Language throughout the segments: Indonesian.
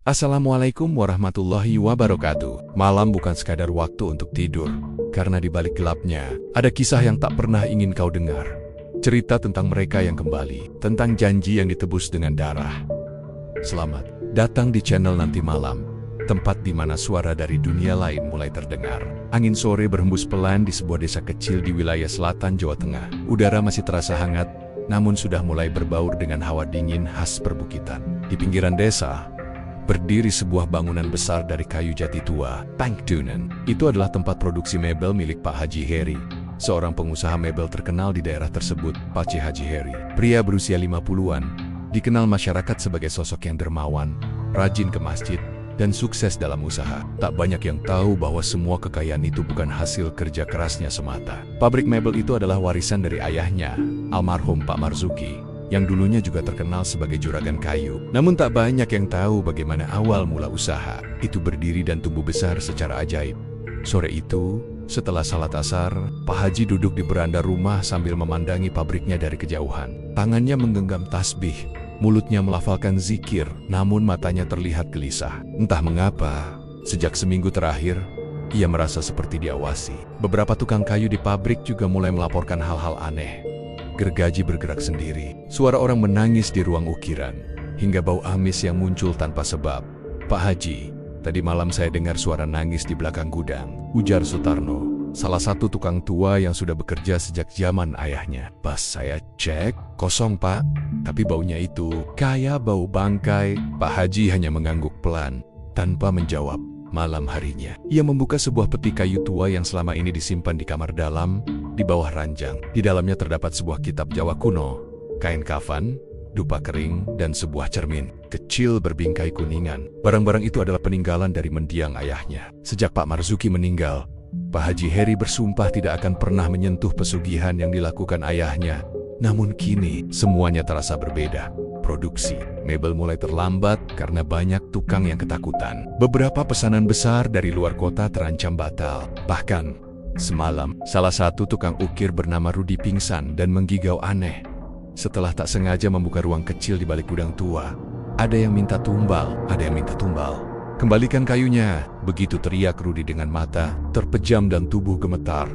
Assalamualaikum warahmatullahi wabarakatuh. Malam bukan sekadar waktu untuk tidur, karena di balik gelapnya, ada kisah yang tak pernah ingin kau dengar. Cerita tentang mereka yang kembali, tentang janji yang ditebus dengan darah. Selamat datang di channel Nanti Malam, tempat di mana suara dari dunia lain mulai terdengar. Angin sore berhembus pelan di sebuah desa kecil di wilayah selatan Jawa Tengah. Udara masih terasa hangat, namun sudah mulai berbaur dengan hawa dingin khas perbukitan. Di pinggiran desa, berdiri sebuah bangunan besar dari kayu jati tua, Pangtunan. Itu adalah tempat produksi mebel milik Pak Haji Heri, seorang pengusaha mebel terkenal di daerah tersebut. Pak Haji Heri, pria berusia 50-an, dikenal masyarakat sebagai sosok yang dermawan, rajin ke masjid, dan sukses dalam usaha. Tak banyak yang tahu bahwa semua kekayaan itu bukan hasil kerja kerasnya semata. Pabrik mebel itu adalah warisan dari ayahnya, almarhum Pak Marzuki, yang dulunya juga terkenal sebagai juragan kayu. Namun tak banyak yang tahu bagaimana awal mula usaha itu berdiri dan tumbuh besar secara ajaib. Sore itu, setelah salat asar, Pak Haji duduk di beranda rumah sambil memandangi pabriknya dari kejauhan. Tangannya menggenggam tasbih, mulutnya melafalkan zikir, namun matanya terlihat gelisah. Entah mengapa, sejak seminggu terakhir, ia merasa seperti diawasi. Beberapa tukang kayu di pabrik juga mulai melaporkan hal-hal aneh. Gergaji bergerak sendiri, suara orang menangis di ruang ukiran, hingga bau amis yang muncul tanpa sebab. Pak Haji, tadi malam saya dengar suara nangis di belakang gudang, ujar Sutarno, salah satu tukang tua yang sudah bekerja sejak zaman ayahnya. Pas saya cek, kosong Pak, tapi baunya itu kayak bau bangkai. Pak Haji hanya mengangguk pelan, tanpa menjawab. Malam harinya, ia membuka sebuah peti kayu tua yang selama ini disimpan di kamar dalam, di bawah ranjang. Di dalamnya terdapat sebuah kitab Jawa kuno, kain kafan, dupa kering, dan sebuah cermin kecil berbingkai kuningan. Barang-barang itu adalah peninggalan dari mendiang ayahnya. Sejak Pak Marzuki meninggal, Pak Haji Heri bersumpah tidak akan pernah menyentuh pesugihan yang dilakukan ayahnya. Namun kini, semuanya terasa berbeda. Produksi mebel mulai terlambat karena banyak tukang yang ketakutan. Beberapa pesanan besar dari luar kota terancam batal. Bahkan, semalam, salah satu tukang ukir bernama Rudi pingsan dan menggigau aneh. Setelah tak sengaja membuka ruang kecil di balik gudang tua, ada yang minta tumbal, Kembalikan kayunya, begitu teriak Rudi dengan mata terpejam dan tubuh gemetar.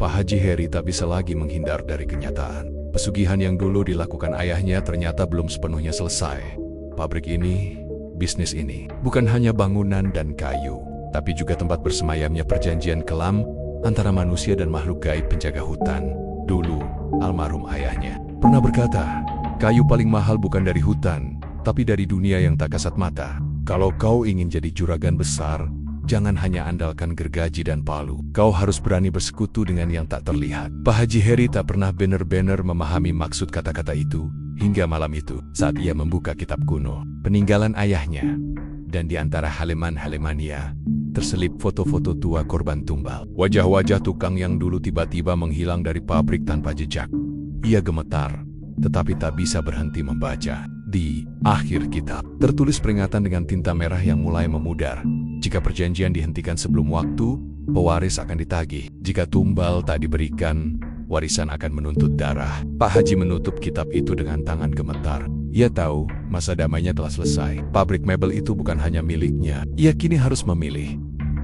Pak Haji Heri tak bisa lagi menghindar dari kenyataan. Pesugihan yang dulu dilakukan ayahnya ternyata belum sepenuhnya selesai. Pabrik ini, bisnis ini, bukan hanya bangunan dan kayu, tapi juga tempat bersemayamnya perjanjian kelam antara manusia dan makhluk gaib penjaga hutan. Dulu, almarhum ayahnya pernah berkata, kayu paling mahal bukan dari hutan, tapi dari dunia yang tak kasat mata. Kalau kau ingin jadi juragan besar, jangan hanya andalkan gergaji dan palu. Kau harus berani bersekutu dengan yang tak terlihat. Pak Haji Heri tak pernah benar-benar memahami maksud kata-kata itu, hingga malam itu, saat ia membuka kitab kuno, peninggalan ayahnya. Dan di antara halaman-halamannya, terselip foto-foto tua korban tumbal. Wajah-wajah tukang yang dulu tiba-tiba menghilang dari pabrik tanpa jejak. Ia gemetar, tetapi tak bisa berhenti membaca. Di akhir kitab, tertulis peringatan dengan tinta merah yang mulai memudar. Jika perjanjian dihentikan sebelum waktu, pewaris akan ditagih. Jika tumbal tak diberikan, warisan akan menuntut darah. Pak Haji menutup kitab itu dengan tangan gemetar. Ia tahu masa damainya telah selesai. Pabrik mebel itu bukan hanya miliknya. Ia kini harus memilih,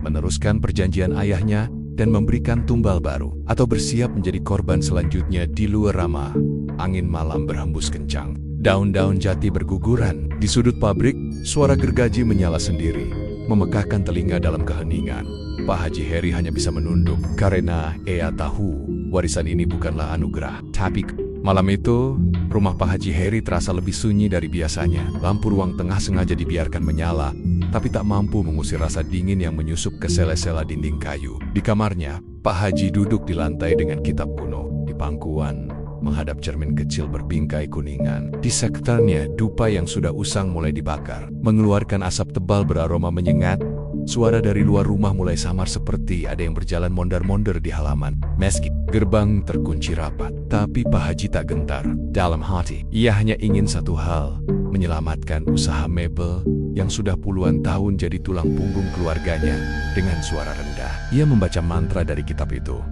meneruskan perjanjian ayahnya dan memberikan tumbal baru, atau bersiap menjadi korban selanjutnya. Di luar ramah, angin malam berhembus kencang. Daun-daun jati berguguran. Di sudut pabrik, suara gergaji menyala sendiri, memekakkan telinga dalam keheningan. Pak Haji Heri hanya bisa menunduk, karena ia tahu warisan ini bukanlah anugerah, tapi malam itu, rumah Pak Haji Heri terasa lebih sunyi dari biasanya. Lampu ruang tengah sengaja dibiarkan menyala, tapi tak mampu mengusir rasa dingin yang menyusup ke sela-sela dinding kayu. Di kamarnya, Pak Haji duduk di lantai dengan kitab kuno. Di pangkuan, menghadap cermin kecil berbingkai kuningan. Di sekitarnya, dupa yang sudah usang mulai dibakar, mengeluarkan asap tebal beraroma menyengat. Suara dari luar rumah mulai samar seperti ada yang berjalan mondar-mondir di halaman. Meski gerbang terkunci rapat, tapi Pak Haji tak gentar. Dalam hati, ia hanya ingin satu hal, menyelamatkan usaha mebel yang sudah puluhan tahun jadi tulang punggung keluarganya. Dengan suara rendah, ia membaca mantra dari kitab itu.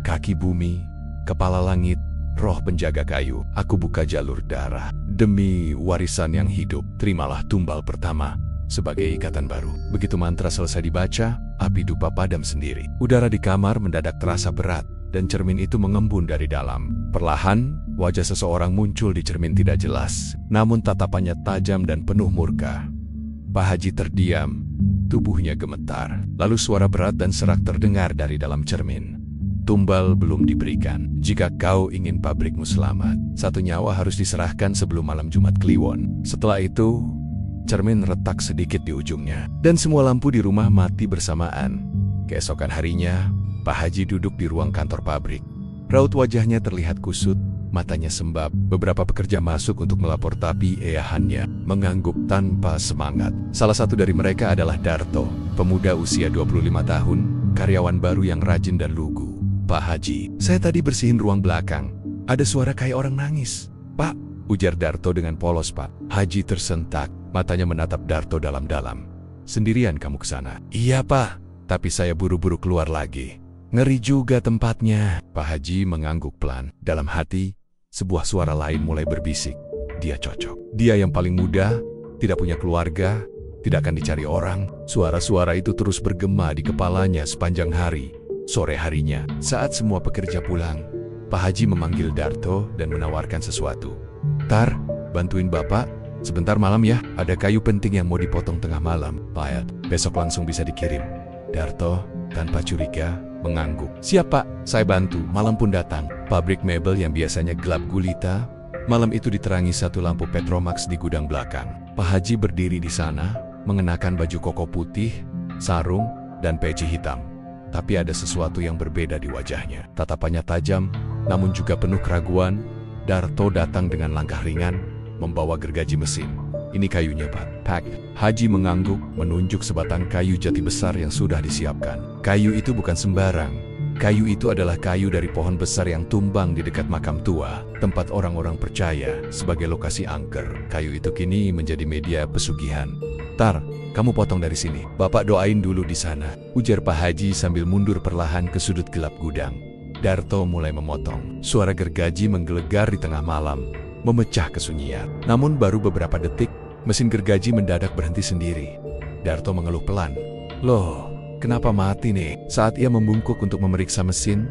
Kaki bumi, kepala langit, roh penjaga kayu, aku buka jalur darah. Demi warisan yang hidup, terimalah tumbal pertama. sebagai ikatan baru. Begitu mantra selesai dibaca, api dupa padam sendiri. Udara di kamar mendadak terasa berat, dan cermin itu mengembun dari dalam. Perlahan, wajah seseorang muncul di cermin tidak jelas, namun tatapannya tajam dan penuh murka. Pak Haji terdiam, tubuhnya gemetar. Lalu suara berat dan serak terdengar dari dalam cermin. Tumbal belum diberikan. Jika kau ingin pabrikmu selamat, 1 nyawa harus diserahkan sebelum malam Jumat Kliwon. Setelah itu, cermin retak sedikit di ujungnya, dan semua lampu di rumah mati bersamaan. Keesokan harinya, Pak Haji duduk di ruang kantor pabrik. Raut wajahnya terlihat kusut, matanya sembab. Beberapa pekerja masuk untuk melapor, tapi eyahannya mengangguk tanpa semangat. Salah satu dari mereka adalah Darto, pemuda usia 25 tahun, karyawan baru yang rajin dan lugu. Pak Haji, saya tadi bersihin ruang belakang. Ada suara kayak orang nangis. Pak, ujar Darto dengan polos. Pak Haji tersentak, matanya menatap Darto dalam-dalam. Sendirian kamu ke sana? Iya Pak, tapi saya buru-buru keluar lagi. Ngeri juga tempatnya. Pak Haji mengangguk pelan. Dalam hati, sebuah suara lain mulai berbisik. Dia cocok. Dia yang paling muda, tidak punya keluarga, tidak akan dicari orang. Suara-suara itu terus bergema di kepalanya sepanjang hari. Sore harinya, saat semua pekerja pulang, Pak Haji memanggil Darto dan menawarkan sesuatu. Tar, bantuin Bapak, sebentar malam ya, ada kayu penting yang mau dipotong tengah malam. Pak, besok langsung bisa dikirim. Darto, tanpa curiga, mengangguk. Siap Pak, saya bantu. Malam pun datang. Pabrik mebel yang biasanya gelap gulita, malam itu diterangi satu lampu Petromax di gudang belakang. Pak Haji berdiri di sana, mengenakan baju koko putih, sarung, dan peci hitam. Tapi ada sesuatu yang berbeda di wajahnya. Tatapannya tajam, namun juga penuh keraguan. Darto datang dengan langkah ringan, membawa gergaji mesin. Ini kayunya Pak. Pak Haji mengangguk, menunjuk sebatang kayu jati besar yang sudah disiapkan. Kayu itu bukan sembarang. Kayu itu adalah kayu dari pohon besar yang tumbang di dekat makam tua, tempat orang-orang percaya sebagai lokasi angker. Kayu itu kini menjadi media pesugihan. Tar, kamu potong dari sini. Bapak doain dulu di sana, ujar Pak Haji sambil mundur perlahan ke sudut gelap gudang. Darto mulai memotong. Suara gergaji menggelegar di tengah malam, memecah kesunyian. Namun baru beberapa detik, mesin gergaji mendadak berhenti sendiri. Darto mengeluh pelan. Loh, kenapa mati nih? Saat ia membungkuk untuk memeriksa mesin,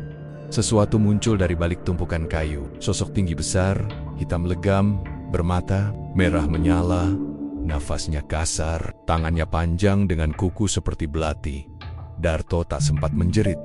sesuatu muncul dari balik tumpukan kayu. Sosok tinggi besar, hitam legam, bermata, merah menyala, nafasnya kasar, tangannya panjang dengan kuku seperti belati. Darto tak sempat menjerit.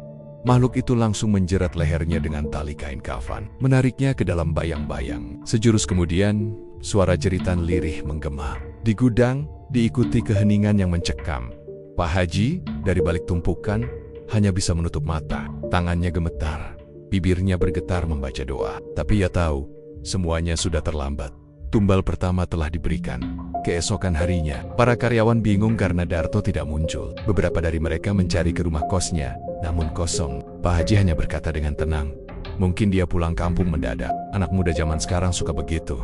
Makhluk itu langsung menjerat lehernya dengan tali kain kafan, menariknya ke dalam bayang-bayang. Sejurus kemudian, suara jeritan lirih menggema. Di gudang, diikuti keheningan yang mencekam. Pak Haji, dari balik tumpukan, hanya bisa menutup mata. Tangannya gemetar, bibirnya bergetar membaca doa. Tapi ia tahu, semuanya sudah terlambat. Tumbal pertama telah diberikan. Keesokan harinya, para karyawan bingung karena Darto tidak muncul. Beberapa dari mereka mencari ke rumah kosnya, namun kosong. Pak Haji hanya berkata dengan tenang, mungkin dia pulang kampung mendadak. Anak muda zaman sekarang suka begitu.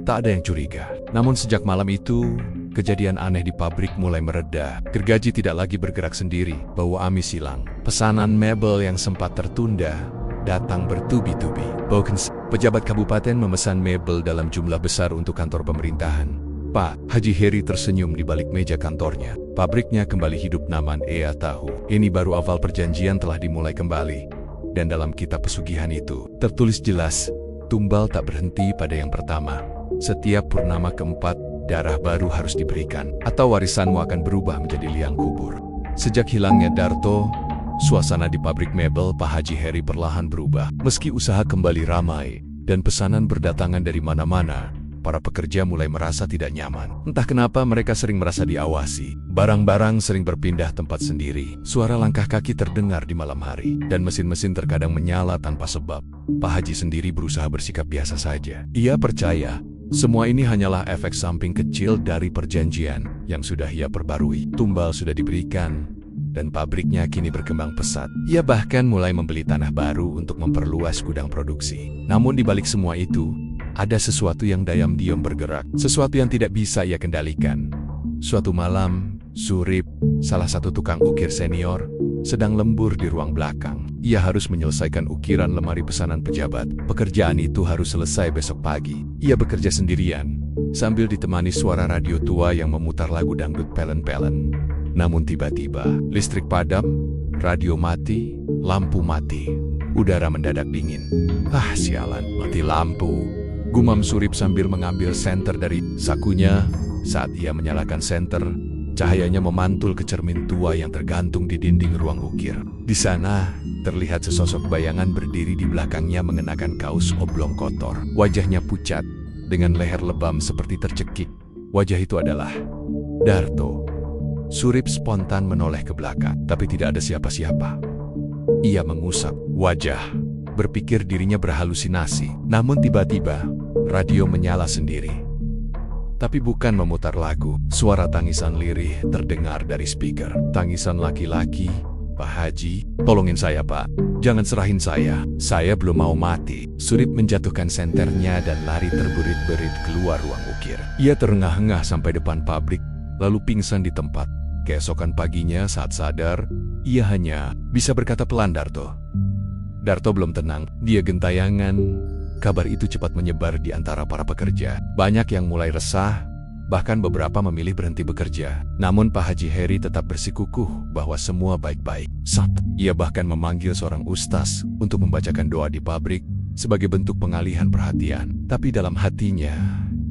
Tak ada yang curiga. Namun sejak malam itu, kejadian aneh di pabrik mulai mereda. Gergaji tidak lagi bergerak sendiri, bau amis hilang. Pesanan mebel yang sempat tertunda datang bertubi-tubi. Pejabat kabupaten memesan mebel dalam jumlah besar untuk kantor pemerintahan. Pak Haji Heri tersenyum di balik meja kantornya. Pabriknya kembali hidup naman. Ia tahu, ini baru awal perjanjian telah dimulai kembali. Dan dalam kitab pesugihan itu, tertulis jelas, tumbal tak berhenti pada yang pertama. Setiap purnama keempat, darah baru harus diberikan, atau warisanmu akan berubah menjadi liang kubur. Sejak hilangnya Darto, suasana di pabrik mebel Pak Haji Heri perlahan berubah. Meski usaha kembali ramai, dan pesanan berdatangan dari mana-mana, para pekerja mulai merasa tidak nyaman. Entah kenapa mereka sering merasa diawasi. Barang-barang sering berpindah tempat sendiri. Suara langkah kaki terdengar di malam hari. Dan mesin-mesin terkadang menyala tanpa sebab. Pak Haji sendiri berusaha bersikap biasa saja. Ia percaya, semua ini hanyalah efek samping kecil dari perjanjian yang sudah ia perbarui. Tumbal sudah diberikan, dan pabriknya kini berkembang pesat. Ia bahkan mulai membeli tanah baru untuk memperluas gudang produksi. Namun di balik semua itu, ada sesuatu yang diam-diam bergerak, sesuatu yang tidak bisa ia kendalikan. Suatu malam, Surip, salah satu tukang ukir senior, sedang lembur di ruang belakang. Ia harus menyelesaikan ukiran lemari pesanan pejabat. Pekerjaan itu harus selesai besok pagi. Ia bekerja sendirian, sambil ditemani suara radio tua yang memutar lagu dangdut pelen-pelen. Namun tiba-tiba, listrik padam, radio mati, lampu mati, udara mendadak dingin. Ah, sialan, mati lampu. Gumam Surip sambil mengambil senter dari sakunya. Saat ia menyalakan senter, cahayanya memantul ke cermin tua yang tergantung di dinding ruang ukir. Di sana, terlihat sesosok bayangan berdiri di belakangnya mengenakan kaos oblong kotor. Wajahnya pucat, dengan leher lebam seperti tercekik. Wajah itu adalah Darto. Surip spontan menoleh ke belakang, tapi tidak ada siapa-siapa. Ia mengusap wajah, berpikir dirinya berhalusinasi. Namun tiba-tiba, radio menyala sendiri. Tapi bukan memutar lagu, suara tangisan lirih terdengar dari speaker. Tangisan laki-laki, "Pak Haji, tolongin saya Pak, jangan serahin saya belum mau mati." Surip menjatuhkan senternya dan lari terberit-berit keluar ruang ukir. Ia terengah-engah sampai depan pabrik, lalu pingsan di tempat. Keesokan paginya saat sadar, ia hanya bisa berkata pelan, "Darto." Darto belum tenang, dia gentayangan. Kabar itu cepat menyebar di antara para pekerja. Banyak yang mulai resah, bahkan beberapa memilih berhenti bekerja. Namun Pak Haji Heri tetap bersikukuh bahwa semua baik-baik. Ia bahkan memanggil seorang ustaz untuk membacakan doa di pabrik sebagai bentuk pengalihan perhatian. Tapi dalam hatinya,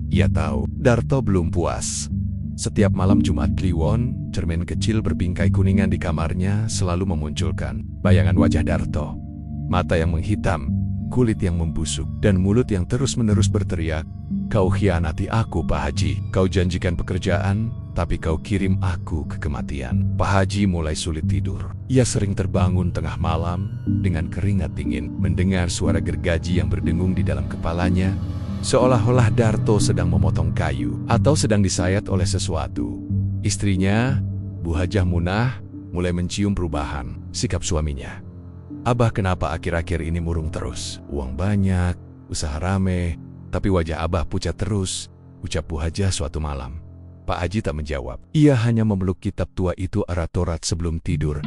ia tahu Darto belum puas. Setiap malam Jumat Kliwon, cermin kecil berbingkai kuningan di kamarnya selalu memunculkan bayangan wajah Darto. Mata yang menghitam, kulit yang membusuk, dan mulut yang terus-menerus berteriak, "Kau khianati aku, Pak Haji. Kau janjikan pekerjaan, tapi kau kirim aku ke kematian." Pak Haji mulai sulit tidur. Ia sering terbangun tengah malam dengan keringat dingin, mendengar suara gergaji yang berdengung di dalam kepalanya, seolah-olah Darto sedang memotong kayu atau sedang disayat oleh sesuatu. Istrinya, Bu Hajah Munah, mulai mencium perubahan sikap suaminya. "Abah kenapa akhir-akhir ini murung terus? Uang banyak, usaha rame, tapi wajah Abah pucat terus," ucap Bu Hajah suatu malam. Pak Haji tak menjawab. Ia hanya memeluk kitab tua itu erat-erat sebelum tidur,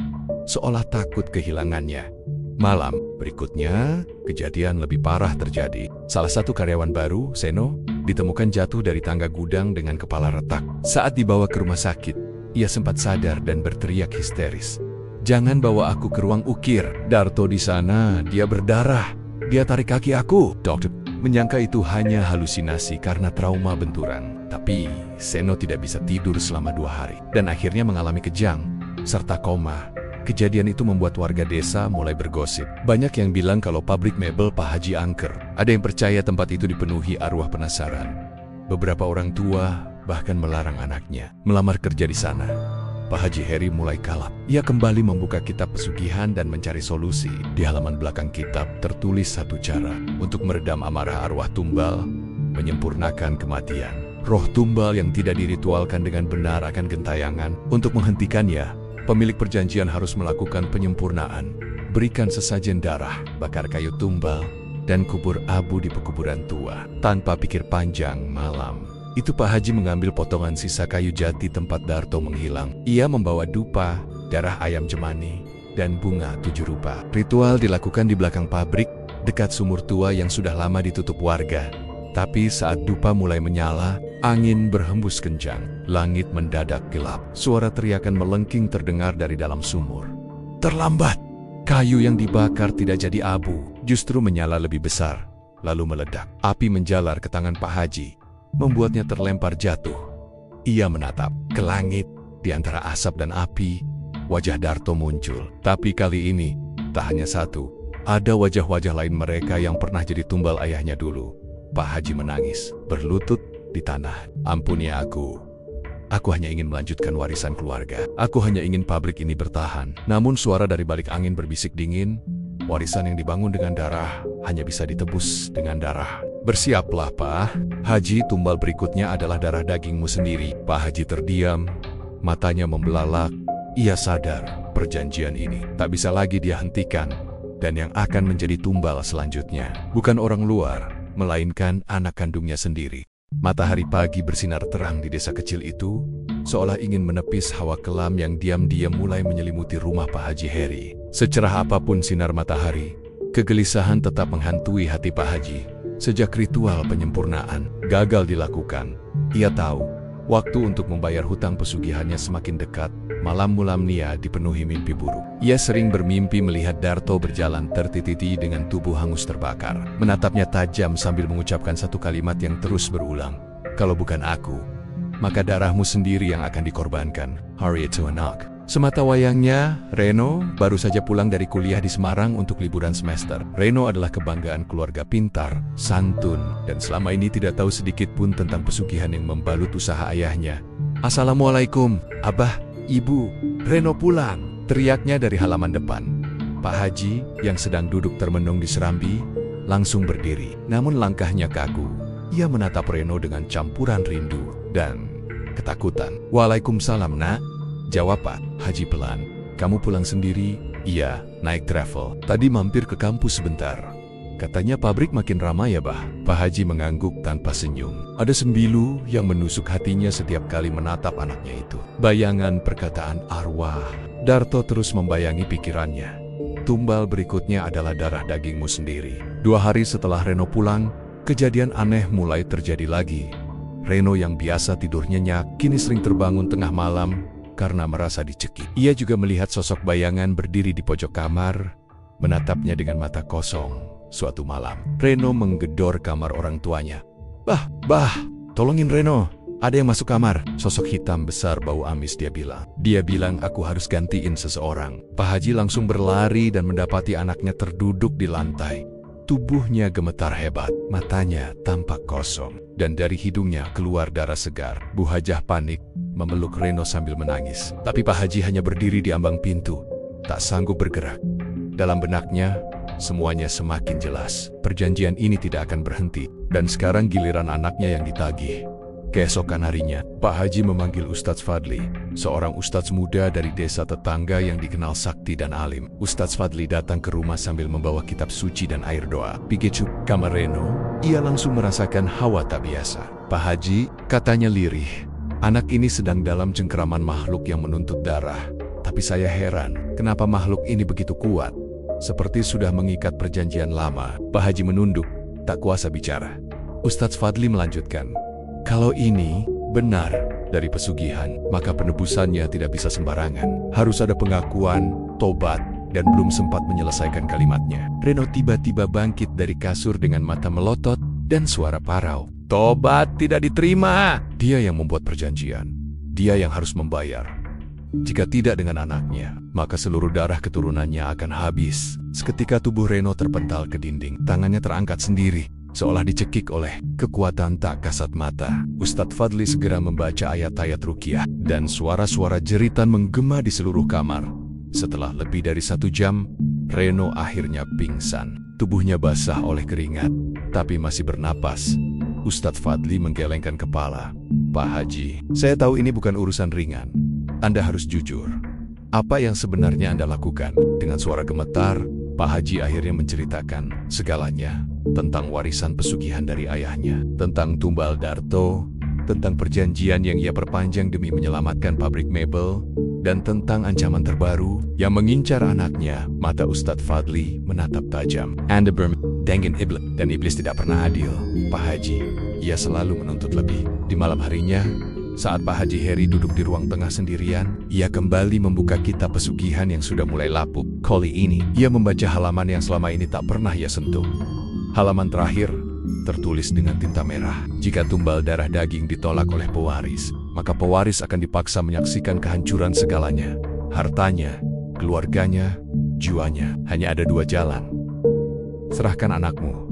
seolah takut kehilangannya. Malam berikutnya, kejadian lebih parah terjadi. Salah satu karyawan baru, Seno, ditemukan jatuh dari tangga gudang dengan kepala retak. Saat dibawa ke rumah sakit, ia sempat sadar dan berteriak histeris, "Jangan bawa aku ke ruang ukir. Darto di sana, dia berdarah. Dia tarik kaki aku." Dokter menyangka itu hanya halusinasi karena trauma benturan. Tapi Seno tidak bisa tidur selama 2 hari dan akhirnya mengalami kejang serta koma. Kejadian itu membuat warga desa mulai bergosip. Banyak yang bilang kalau pabrik mebel Pak Haji angker. Ada yang percaya tempat itu dipenuhi arwah penasaran. Beberapa orang tua bahkan melarang anaknya melamar kerja di sana. Pak Haji Heri mulai kalap. Ia kembali membuka kitab pesugihan dan mencari solusi. Di halaman belakang kitab tertulis satu cara untuk meredam amarah arwah tumbal, menyempurnakan kematian. Roh tumbal yang tidak diritualkan dengan benar akan gentayangan. Untuk menghentikannya, pemilik perjanjian harus melakukan penyempurnaan. Berikan sesajen darah, bakar kayu tumbal, dan kubur abu di pekuburan tua. Tanpa pikir panjang malam itu Pak Haji mengambil potongan sisa kayu jati tempat Darto menghilang. Ia membawa dupa, darah ayam cemani, dan bunga 7 rupa. Ritual dilakukan di belakang pabrik, dekat sumur tua yang sudah lama ditutup warga. Tapi saat dupa mulai menyala, angin berhembus kencang. Langit mendadak gelap. Suara teriakan melengking terdengar dari dalam sumur. Terlambat! Kayu yang dibakar tidak jadi abu, justru menyala lebih besar, lalu meledak. Api menjalar ke tangan Pak Haji, membuatnya terlempar jatuh. Ia menatap ke langit. Di antara asap dan api, wajah Darto muncul. Tapi kali ini, tak hanya satu. Ada wajah-wajah lain mereka yang pernah jadi tumbal ayahnya dulu. Pak Haji menangis, berlutut di tanah. "Ampuni aku. Aku hanya ingin melanjutkan warisan keluarga. Aku hanya ingin pabrik ini bertahan." Namun suara dari balik angin berbisik dingin, "Warisan yang dibangun dengan darah hanya bisa ditebus dengan darah. Bersiaplah, Pak. Haji, tumbal berikutnya adalah darah dagingmu sendiri." Pak Haji terdiam, matanya membelalak. Ia sadar perjanjian ini tak bisa lagi dia hentikan, dan yang akan menjadi tumbal selanjutnya bukan orang luar, melainkan anak kandungnya sendiri. Matahari pagi bersinar terang di desa kecil itu, seolah ingin menepis hawa kelam yang diam-diam mulai menyelimuti rumah Pak Haji Heri. Secerah apapun sinar matahari, kegelisahan tetap menghantui hati Pak Haji. Sejak ritual penyempurnaan gagal dilakukan, ia tahu waktu untuk membayar hutang pesugihannya semakin dekat. Malam-malam Nia dipenuhi mimpi buruk. Ia sering bermimpi melihat Darto berjalan tertiti dengan tubuh hangus terbakar. Menatapnya tajam sambil mengucapkan satu kalimat yang terus berulang. Kalau bukan aku, maka darahmu sendiri yang akan dikorbankan. Harriet to anak. Semata wayangnya, Reno baru saja pulang dari kuliah di Semarang untuk liburan semester. Reno adalah kebanggaan keluarga pintar, santun, dan selama ini tidak tahu sedikit pun tentang pesugihan yang membalut usaha ayahnya. Assalamualaikum, Abah, Ibu, Reno pulang, teriaknya dari halaman depan. Pak Haji, yang sedang duduk termenung di serambi, langsung berdiri. Namun langkahnya kaku. Ia menatap Reno dengan campuran rindu dan ketakutan. Waalaikumsalam, Nak. Jawab Pak Haji pelan. Kamu pulang sendiri? Iya, naik travel. Tadi mampir ke kampus sebentar. Katanya pabrik makin ramai ya, Bah. Pak Haji mengangguk tanpa senyum. Ada sembilu yang menusuk hatinya setiap kali menatap anaknya itu. Bayangan perkataan arwah. Darto terus membayangi pikirannya. Tumbal berikutnya adalah darah dagingmu sendiri. 2 hari setelah Reno pulang, kejadian aneh mulai terjadi lagi. Reno yang biasa tidur nyenyak, kini sering terbangun tengah malam karena merasa dicekik. Ia juga melihat sosok bayangan berdiri di pojok kamar, menatapnya dengan mata kosong. Suatu malam, Reno menggedor kamar orang tuanya. Bah, tolongin Reno. Ada yang masuk kamar. Sosok hitam besar bau amis dia bilang. Dia bilang aku harus gantiin seseorang. Pak Haji langsung berlari dan mendapati anaknya terduduk di lantai. Tubuhnya gemetar hebat, matanya tampak kosong, dan dari hidungnya keluar darah segar. Bu Hajah panik, memeluk Reno sambil menangis. Tapi Pak Haji hanya berdiri di ambang pintu, tak sanggup bergerak. Dalam benaknya, semuanya semakin jelas. Perjanjian ini tidak akan berhenti, dan sekarang giliran anaknya yang ditagih. Keesokan harinya, Pak Haji memanggil Ustadz Fadli, seorang ustadz muda dari desa tetangga yang dikenal sakti dan alim. Ustadz Fadli datang ke rumah sambil membawa kitab suci dan air doa. Begitu kamar Reno, ia langsung merasakan hawa tak biasa. Pak Haji, katanya lirih, anak ini sedang dalam cengkeraman makhluk yang menuntut darah. Tapi saya heran, kenapa makhluk ini begitu kuat? Seperti sudah mengikat perjanjian lama. Pak Haji menunduk, tak kuasa bicara. Ustadz Fadli melanjutkan, kalau ini benar dari pesugihan, maka penebusannya tidak bisa sembarangan. Harus ada pengakuan, tobat, dan belum sempat menyelesaikan kalimatnya. Reno tiba-tiba bangkit dari kasur dengan mata melotot dan suara parau. Tobat tidak diterima. Dia yang membuat perjanjian. Dia yang harus membayar. Jika tidak dengan anaknya, maka seluruh darah keturunannya akan habis. Seketika tubuh Reno terpental ke dinding. Tangannya terangkat sendiri, seolah dicekik oleh kekuatan tak kasat mata. Ustadz Fadli segera membaca ayat-ayat ruqyah, dan suara-suara jeritan menggema di seluruh kamar. Setelah lebih dari 1 jam, Reno akhirnya pingsan. Tubuhnya basah oleh keringat, tapi masih bernapas. Ustadz Fadli menggelengkan kepala. Pak Haji, saya tahu ini bukan urusan ringan. Anda harus jujur. Apa yang sebenarnya Anda lakukan? Dengan suara gemetar, Pak Haji akhirnya menceritakan segalanya. Tentang warisan pesugihan dari ayahnya, tentang tumbal Darto, tentang perjanjian yang ia perpanjang demi menyelamatkan pabrik mebel, dan tentang ancaman terbaru yang mengincar anaknya. Mata Ustadz Fadli menatap tajam. Anda bermegangin iblis, dan iblis tidak pernah adil. Pak Haji, ia selalu menuntut lebih. Di malam harinya, saat Pak Haji Heri duduk di ruang tengah sendirian, ia kembali membuka kitab pesugihan yang sudah mulai lapuk. Kali ini, ia membaca halaman yang selama ini tak pernah ia sentuh. Halaman terakhir tertulis dengan tinta merah. Jika tumbal darah daging ditolak oleh pewaris, maka pewaris akan dipaksa menyaksikan kehancuran segalanya. Hartanya, keluarganya, jiwanya. Hanya ada 2 jalan. Serahkan anakmu.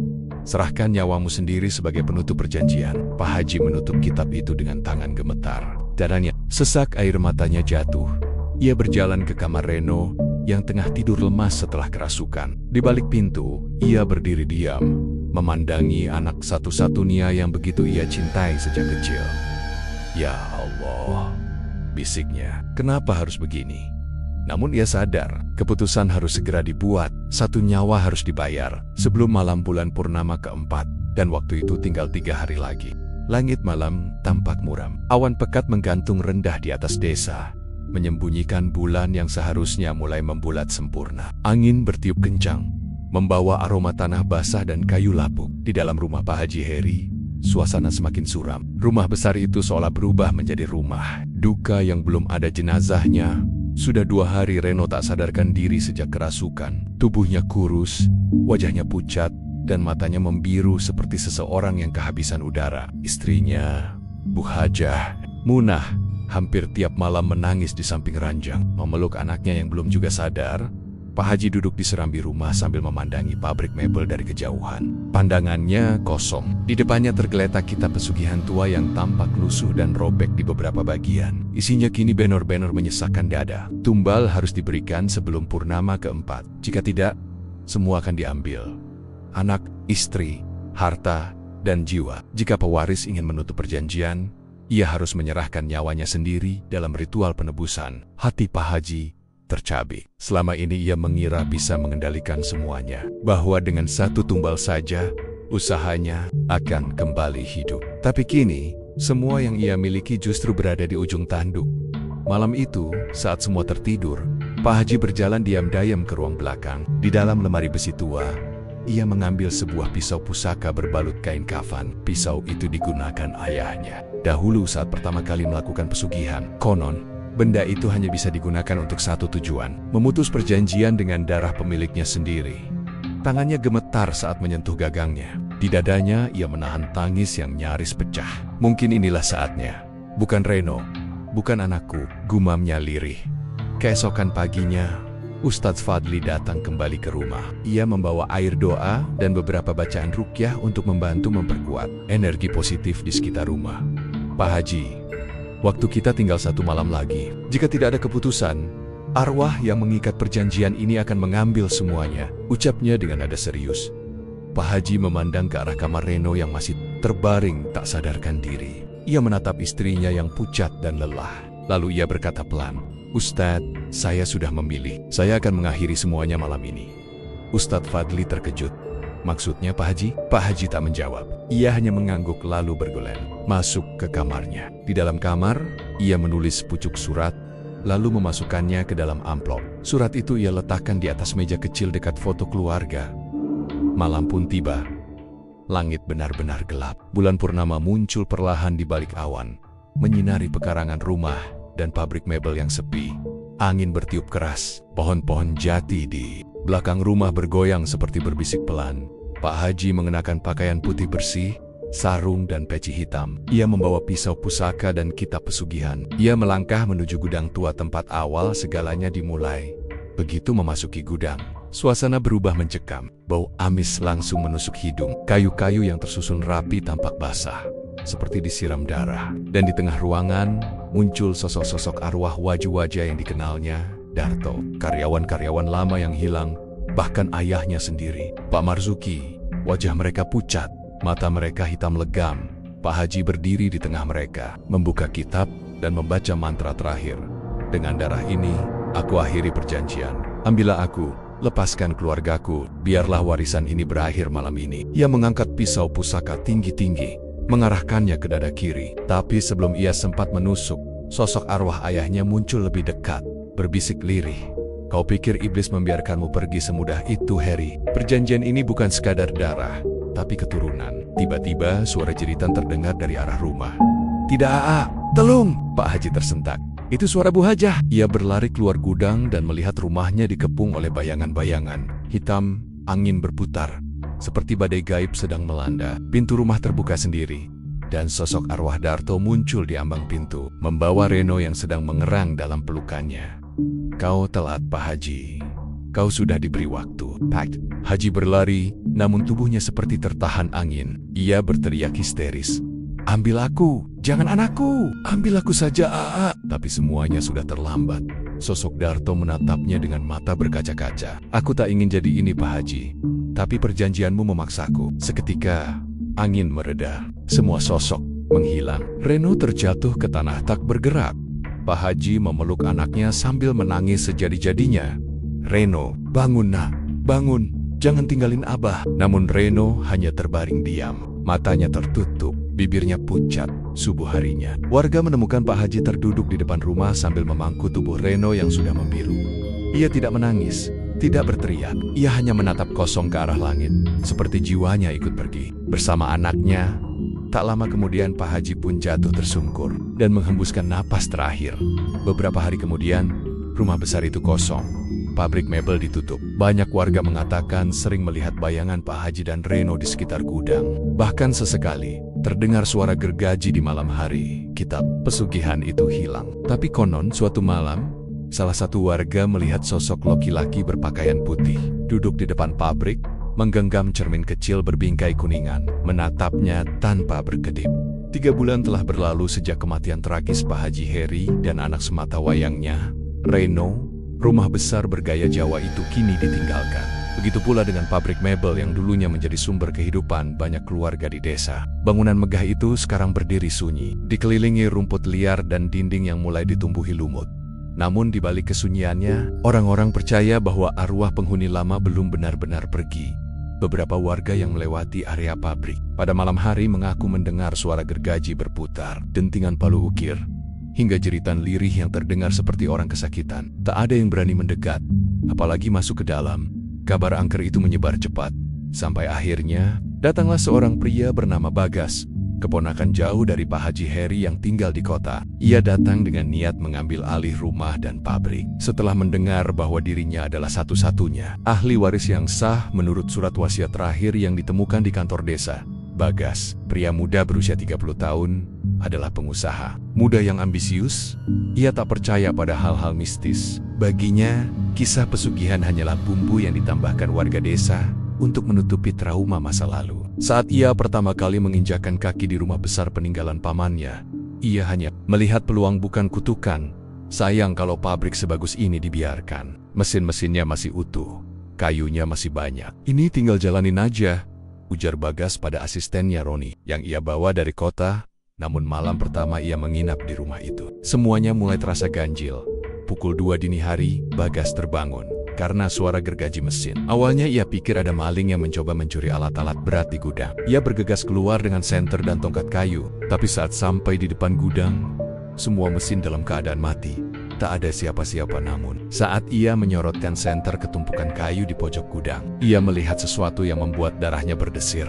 Serahkan nyawamu sendiri sebagai penutup perjanjian. Pak Haji menutup kitab itu dengan tangan gemetar. Dadanya sesak, air matanya jatuh. Ia berjalan ke kamar Reno yang tengah tidur lemas setelah kerasukan. Di balik pintu, ia berdiri diam, memandangi anak satu-satunya yang begitu ia cintai sejak kecil. Ya Allah, bisiknya, kenapa harus begini? Namun ia sadar, keputusan harus segera dibuat. 1 nyawa harus dibayar sebelum malam bulan purnama keempat, dan waktu itu tinggal 3 hari lagi. Langit malam tampak muram. Awan pekat menggantung rendah di atas desa, menyembunyikan bulan yang seharusnya mulai membulat sempurna. Angin bertiup kencang, membawa aroma tanah basah dan kayu lapuk. Di dalam rumah Pak Haji Heri, suasana semakin suram. Rumah besar itu seolah berubah menjadi rumah duka yang belum ada jenazahnya. Sudah 2 hari Reno tak sadarkan diri sejak kerasukan. Tubuhnya kurus, wajahnya pucat, dan matanya membiru seperti seseorang yang kehabisan udara. Istrinya, Bu Hajah, Munah, hampir tiap malam menangis di samping ranjang, memeluk anaknya yang belum juga sadar. Pak Haji duduk di serambi rumah sambil memandangi pabrik mebel dari kejauhan. Pandangannya kosong. Di depannya tergeletak kitab pesugihan tua yang tampak lusuh dan robek di beberapa bagian. Isinya kini benor-benor menyesakkan dada. Tumbal harus diberikan sebelum purnama keempat. Jika tidak, semua akan diambil. Anak, istri, harta, dan jiwa. Jika pewaris ingin menutup perjanjian, ia harus menyerahkan nyawanya sendiri dalam ritual penebusan. Hati Pak Haji tercabik. Selama ini ia mengira bisa mengendalikan semuanya, bahwa dengan 1 tumbal saja, usahanya akan kembali hidup. Tapi kini, semua yang ia miliki justru berada di ujung tanduk. Malam itu, saat semua tertidur, Pak Haji berjalan diam-diam ke ruang belakang. Di dalam lemari besi tua, ia mengambil sebuah pisau pusaka berbalut kain kafan. Pisau itu digunakan ayahnya dahulu saat pertama kali melakukan pesugihan. Konon, benda itu hanya bisa digunakan untuk satu tujuan, memutus perjanjian dengan darah pemiliknya sendiri. Tangannya gemetar saat menyentuh gagangnya. Di dadanya, ia menahan tangis yang nyaris pecah. Mungkin inilah saatnya. Bukan Reno, bukan anakku, gumamnya lirih. Keesokan paginya, Ustadz Fadli datang kembali ke rumah. Ia membawa air doa dan beberapa bacaan ruqyah untuk membantu memperkuat energi positif di sekitar rumah. Pak Haji, waktu kita tinggal 1 malam lagi. Jika tidak ada keputusan, arwah yang mengikat perjanjian ini akan mengambil semuanya, ucapnya dengan nada serius. Pak Haji memandang ke arah kamar Reno yang masih terbaring tak sadarkan diri. Ia menatap istrinya yang pucat dan lelah. Lalu ia berkata pelan, "Ustadz, saya sudah memilih. Saya akan mengakhiri semuanya malam ini." Ustadz Fadli terkejut. "Maksudnya Pak Haji?" Pak Haji tak menjawab. Ia hanya mengangguk lalu bergolen masuk ke kamarnya. Di dalam kamar, ia menulis pucuk surat, lalu memasukkannya ke dalam amplop. Surat itu ia letakkan di atas meja kecil dekat foto keluarga. Malam pun tiba. Langit benar-benar gelap. Bulan purnama muncul perlahan di balik awan, menyinari pekarangan rumah dan pabrik mebel yang sepi. Angin bertiup keras. Pohon-pohon jati di belakang rumah bergoyang seperti berbisik pelan. Pak Haji mengenakan pakaian putih bersih, sarung dan peci hitam. Ia membawa pisau pusaka dan kitab pesugihan. Ia melangkah menuju gudang tua tempat awal segalanya dimulai. Begitu memasuki gudang, suasana berubah mencekam. Bau amis langsung menusuk hidung. Kayu-kayu yang tersusun rapi tampak basah, seperti disiram darah. Dan di tengah ruangan, muncul sosok-sosok arwah wajah-wajah yang dikenalnya. Darto, karyawan-karyawan lama yang hilang, bahkan ayahnya sendiri. Pak Marzuki, wajah mereka pucat, mata mereka hitam legam. Pak Haji berdiri di tengah mereka, membuka kitab dan membaca mantra terakhir. "Dengan darah ini, aku akhiri perjanjian. Ambillah aku, lepaskan keluargaku, biarlah warisan ini berakhir malam ini." Ia mengangkat pisau pusaka tinggi-tinggi, mengarahkannya ke dada kiri. Tapi sebelum ia sempat menusuk, sosok arwah ayahnya muncul lebih dekat, berbisik lirih. "Kau pikir iblis membiarkanmu pergi semudah itu, Heri? Perjanjian ini bukan sekadar darah, tapi keturunan." Tiba-tiba suara jeritan terdengar dari arah rumah. "Tidak, Aa, tolong!" Pak Haji tersentak. "Itu suara Bu Hajah." Ia berlari keluar gudang dan melihat rumahnya dikepung oleh bayangan-bayangan hitam. Angin berputar, seperti badai gaib sedang melanda. Pintu rumah terbuka sendiri, dan sosok arwah Darto muncul di ambang pintu, membawa Reno yang sedang mengerang dalam pelukannya. "Kau telat, Pak Haji. Kau sudah diberi waktu." Pak Haji berlari, namun tubuhnya seperti tertahan angin. Ia berteriak histeris, "Ambil aku, jangan anakku, ambil aku saja, Aa." Tapi semuanya sudah terlambat. Sosok Darto menatapnya dengan mata berkaca-kaca. "Aku tak ingin jadi ini, Pak Haji, tapi perjanjianmu memaksaku." Seketika, angin mereda. Semua sosok menghilang. Reno terjatuh ke tanah tak bergerak. Pak Haji memeluk anaknya sambil menangis sejadi-jadinya. "Reno, bangun nak, bangun, jangan tinggalin Abah." Namun Reno hanya terbaring diam. Matanya tertutup, bibirnya pucat. Subuh harinya, warga menemukan Pak Haji terduduk di depan rumah sambil memangku tubuh Reno yang sudah membiru. Ia tidak menangis, Tidak berteriak, ia hanya menatap kosong ke arah langit, seperti jiwanya ikut pergi. Bersama anaknya, tak lama kemudian Pak Haji pun jatuh tersungkur dan menghembuskan napas terakhir. Beberapa hari kemudian, rumah besar itu kosong. Pabrik mebel ditutup. Banyak warga mengatakan sering melihat bayangan Pak Haji dan Reno di sekitar gudang. Bahkan sesekali, terdengar suara gergaji di malam hari. Kitab pesugihan itu hilang. Tapi konon suatu malam, salah satu warga melihat sosok laki-laki berpakaian putih, duduk di depan pabrik, menggenggam cermin kecil berbingkai kuningan, menatapnya tanpa berkedip. 3 bulan telah berlalu sejak kematian tragis Pak Haji Heri dan anak semata wayangnya, Reno. Rumah besar bergaya Jawa itu kini ditinggalkan. Begitu pula dengan pabrik mebel yang dulunya menjadi sumber kehidupan banyak keluarga di desa. Bangunan megah itu sekarang berdiri sunyi, dikelilingi rumput liar dan dinding yang mulai ditumbuhi lumut. Namun di balik kesunyiannya, orang-orang percaya bahwa arwah penghuni lama belum benar-benar pergi. Beberapa warga yang melewati area pabrik pada malam hari mengaku mendengar suara gergaji berputar, dentingan palu ukir, hingga jeritan lirih yang terdengar seperti orang kesakitan. Tak ada yang berani mendekat, apalagi masuk ke dalam. Kabar angker itu menyebar cepat, sampai akhirnya datanglah seorang pria bernama Bagas, keponakan jauh dari Pak Haji Heri yang tinggal di kota. Ia datang dengan niat mengambil alih rumah dan pabrik. Setelah mendengar bahwa dirinya adalah satu-satunya ahli waris yang sah menurut surat wasiat terakhir yang ditemukan di kantor desa, Bagas, pria muda berusia 30 tahun, adalah pengusaha muda yang ambisius. Ia tak percaya pada hal-hal mistis. Baginya, kisah pesugihan hanyalah bumbu yang ditambahkan warga desa untuk menutupi trauma masa lalu. Saat ia pertama kali menginjakkan kaki di rumah besar peninggalan pamannya, ia hanya melihat peluang bukan kutukan. Sayang kalau pabrik sebagus ini dibiarkan. Mesin-mesinnya masih utuh, kayunya masih banyak. Ini tinggal jalanin aja, ujar Bagas pada asistennya Roni, yang ia bawa dari kota. Namun malam pertama ia menginap di rumah itu, semuanya mulai terasa ganjil. Pukul 2 dini hari, Bagas terbangun karena suara gergaji mesin. Awalnya ia pikir ada maling yang mencoba mencuri alat-alat berat di gudang. Ia bergegas keluar dengan senter dan tongkat kayu. Tapi saat sampai di depan gudang, semua mesin dalam keadaan mati. Tak ada siapa-siapa. Namun, saat ia menyorotkan senter ke tumpukan kayu di pojok gudang, ia melihat sesuatu yang membuat darahnya berdesir.